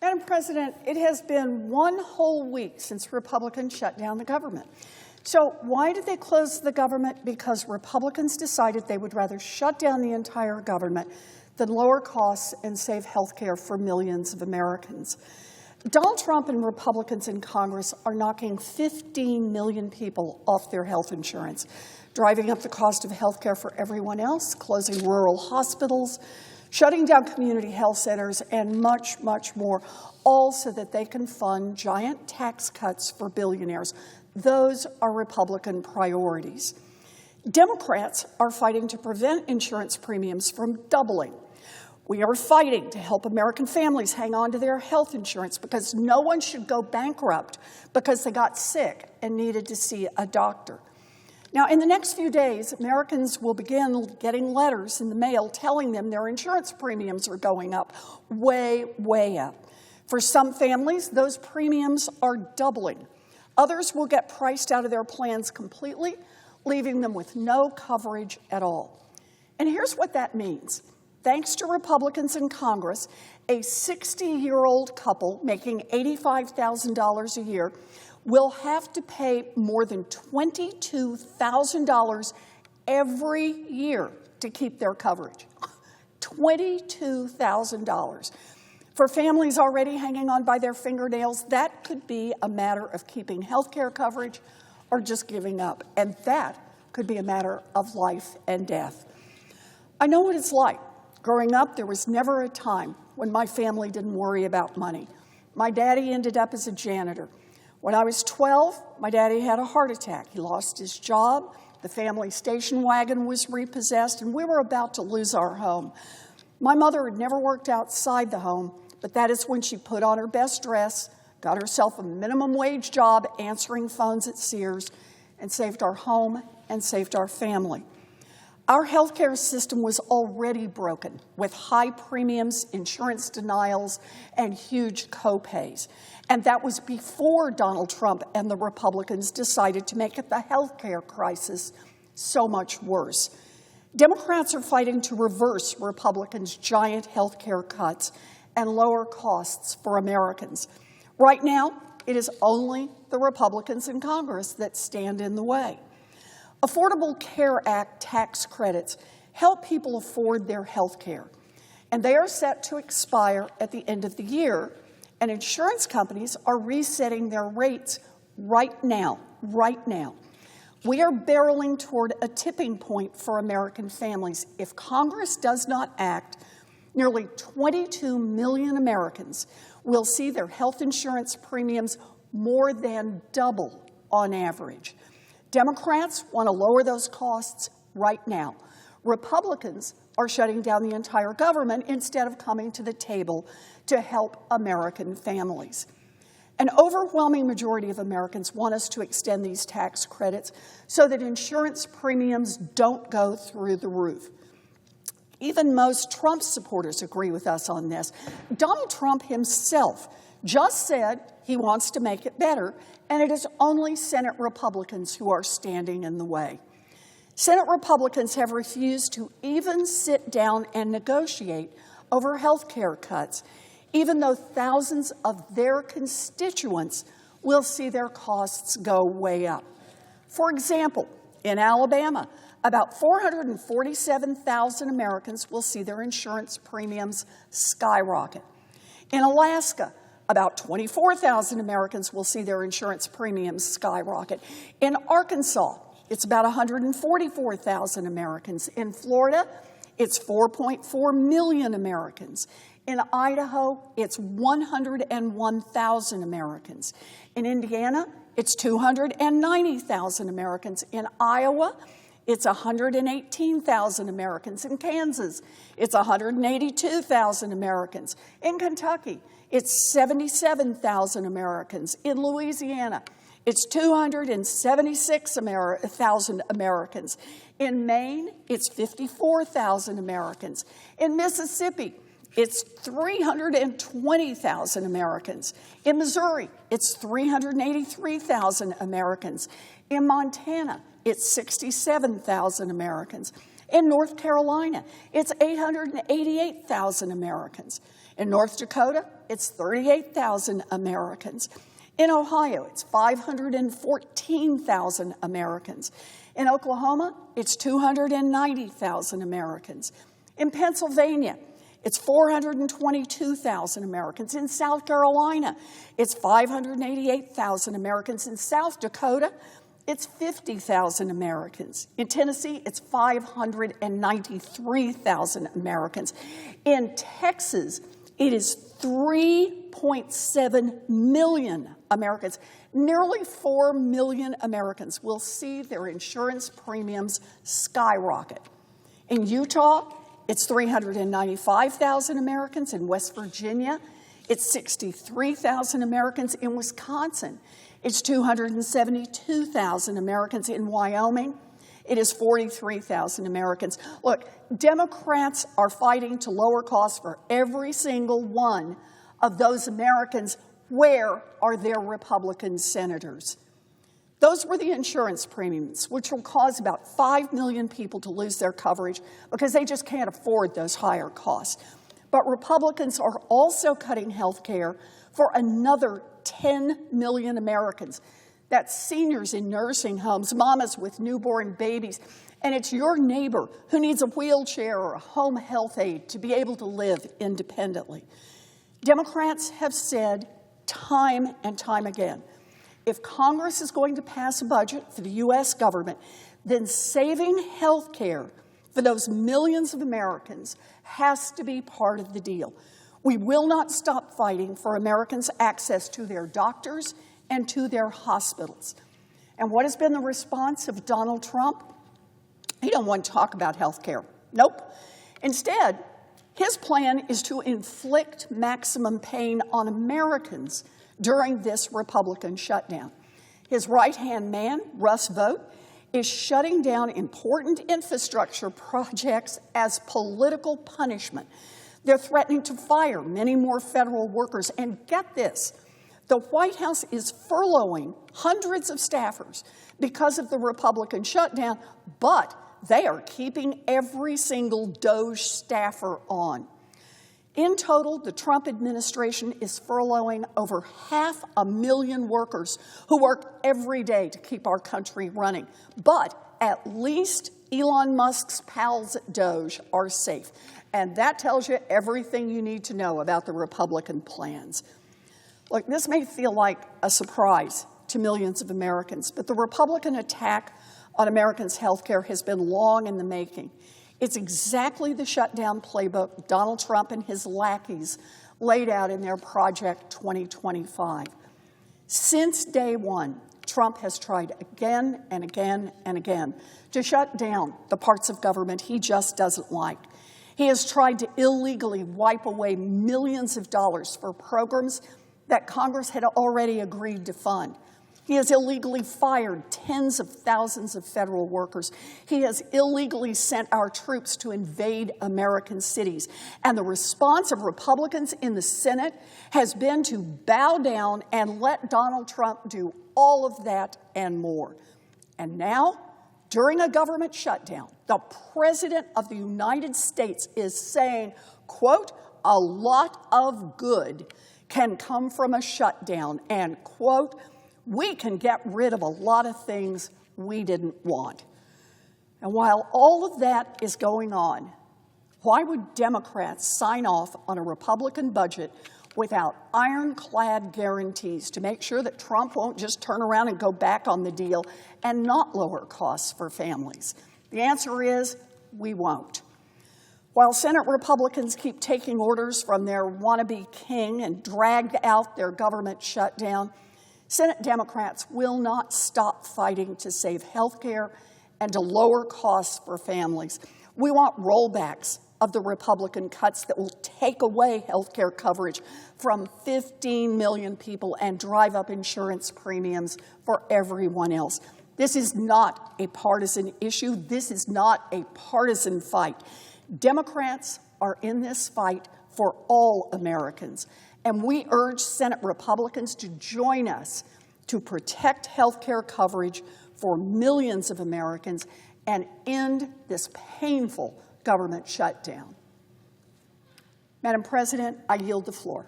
Madam President, it has been one whole week since Republicans shut down the government. So why did they close the government? Because Republicans decided they would rather shut down the entire government than lower costs and save health care for millions of Americans. Donald Trump and Republicans in Congress are knocking 15 million people off their health insurance, driving up the cost of health care for everyone else, closing rural hospitals, shutting down community health centers, and much, much more, all so that they can fund giant tax cuts for billionaires. Those are Republican priorities. Democrats are fighting to prevent insurance premiums from doubling. We are fighting to help American families hang on to their health insurance because no one should go bankrupt because they got sick and needed to see a doctor. Now, in the next few days, Americans will begin getting letters in the mail telling them their insurance premiums are going up, way, way up. For some families, those premiums are doubling. Others will get priced out of their plans completely, leaving them with no coverage at all. And here's what that means. Thanks to Republicans in Congress, a 60-year-old couple making $85,000 a year will have to pay more than $22,000 every year to keep their coverage. $22,000. For families already hanging on by their fingernails, that could be a matter of keeping health care coverage or just giving up. And that could be a matter of life and death. I know what it's like. Growing up, there was never a time when my family didn't worry about money. My daddy ended up as a janitor. When I was 12, my daddy had a heart attack. He lost his job, the family station wagon was repossessed, and we were about to lose our home. My mother had never worked outside the home, but that is when she put on her best dress, got herself a minimum wage job answering phones at Sears, and saved our home and saved our family. Our healthcare system was already broken with high premiums, insurance denials, and huge copays. And that was before Donald Trump and the Republicans decided to make the healthcare crisis so much worse. Democrats are fighting to reverse Republicans' giant healthcare cuts and lower costs for Americans. Right now, it is only the Republicans in Congress that stand in the way. Affordable Care Act tax credits help people afford their health care, and they are set to expire at the end of the year, and insurance companies are resetting their rates right now. We are barreling toward a tipping point for American families. If Congress does not act, nearly 22 million Americans will see their health insurance premiums more than double on average. Democrats want to lower those costs right now. Republicans are shutting down the entire government instead of coming to the table to help American families. An overwhelming majority of Americans want us to extend these tax credits so that insurance premiums don't go through the roof. Even most Trump supporters agree with us on this. Donald Trump himself just said he wants to make it better, and it is only Senate Republicans who are standing in the way. Senate Republicans have refused to even sit down and negotiate over health care cuts, even though thousands of their constituents will see their costs go way up. For example, in Alabama, about 447,000 Americans will see their insurance premiums skyrocket. In Alaska, about 24,000 Americans will see their insurance premiums skyrocket. In Arkansas, it's about 144,000 Americans. In Florida, it's 4.4 million Americans. In Idaho, it's 101,000 Americans. In Indiana, it's 290,000 Americans. In Iowa, it's 118,000 Americans. In Kansas, it's 182,000 Americans. In Kentucky, it's 77,000 Americans. In Louisiana, it's 276,000 Americans. In Maine, it's 54,000 Americans. In Mississippi, it's 320,000 Americans. In Missouri, it's 383,000 Americans. In Montana, it's 67,000 Americans. In North Carolina, it's 888,000 Americans. In North Dakota, it's 38,000 Americans. In Ohio, it's 514,000 Americans. In Oklahoma, it's 290,000 Americans. In Pennsylvania, it's 422,000 Americans. In South Carolina, it's 588,000 Americans. In South Dakota, it's 50,000 Americans. In Tennessee, it's 593,000 Americans. In Texas, it is 3.7 million Americans. Nearly 4 million Americans will see their insurance premiums skyrocket. In Utah, it's 395,000 Americans. In West Virginia, it's 63,000 Americans. In Wisconsin, it's 272,000 Americans. In Wyoming, it is 43,000 Americans. Look, Democrats are fighting to lower costs for every single one of those Americans. Where are their Republican senators? Those were the insurance premiums, which will cause about 5 million people to lose their coverage because they just can't afford those higher costs. But Republicans are also cutting health care for another 10 million Americans. That's seniors in nursing homes, mamas with newborn babies, and it's your neighbor who needs a wheelchair or a home health aide to be able to live independently. Democrats have said time and time again, if Congress is going to pass a budget for the U.S. government, then saving health care for those millions of Americans has to be part of the deal. We will not stop fighting for Americans' access to their doctors and to their hospitals. And what has been the response of Donald Trump? He don't want to talk about health care. Nope. Instead, his plan is to inflict maximum pain on Americans during this Republican shutdown. His right-hand man, Russ Vought, is shutting down important infrastructure projects as political punishment. They're threatening to fire many more federal workers. And get this, the White House is furloughing hundreds of staffers because of the Republican shutdown, but they are keeping every single DOJ staffer on. In total, the Trump administration is furloughing over 500,000 workers who work every day to keep our country running. But at least Elon Musk's pals at DOJ are safe. And that tells you everything you need to know about the Republican plans. Look, this may feel like a surprise to millions of Americans, but the Republican attack on Americans' health care has been long in the making. It's exactly the shutdown playbook Donald Trump and his lackeys laid out in their Project 2025. Since day one, Trump has tried again and again and again to shut down the parts of government he just doesn't like. He has tried to illegally wipe away millions of dollars for programs that Congress had already agreed to fund. He has illegally fired tens of thousands of federal workers. He has illegally sent our troops to invade American cities. And the response of Republicans in the Senate has been to bow down and let Donald Trump do all of that and more. And now, during a government shutdown, the President of the United States is saying, quote, a lot of good can come from a shutdown, and quote, we can get rid of a lot of things we didn't want. And while all of that is going on, why would Democrats sign off on a Republican budget without ironclad guarantees to make sure that Trump won't just turn around and go back on the deal and not lower costs for families? The answer is, we won't. While Senate Republicans keep taking orders from their wannabe king and drag out their government shutdown, Senate Democrats will not stop fighting to save health care and to lower costs for families. We want rollbacks of the Republican cuts that will take away health care coverage from 15 million people and drive up insurance premiums for everyone else. This is not a partisan issue. This is not a partisan fight. Democrats are in this fight for all Americans. And we urge Senate Republicans to join us to protect health care coverage for millions of Americans and end this painful government shutdown. Madam President, I yield the floor.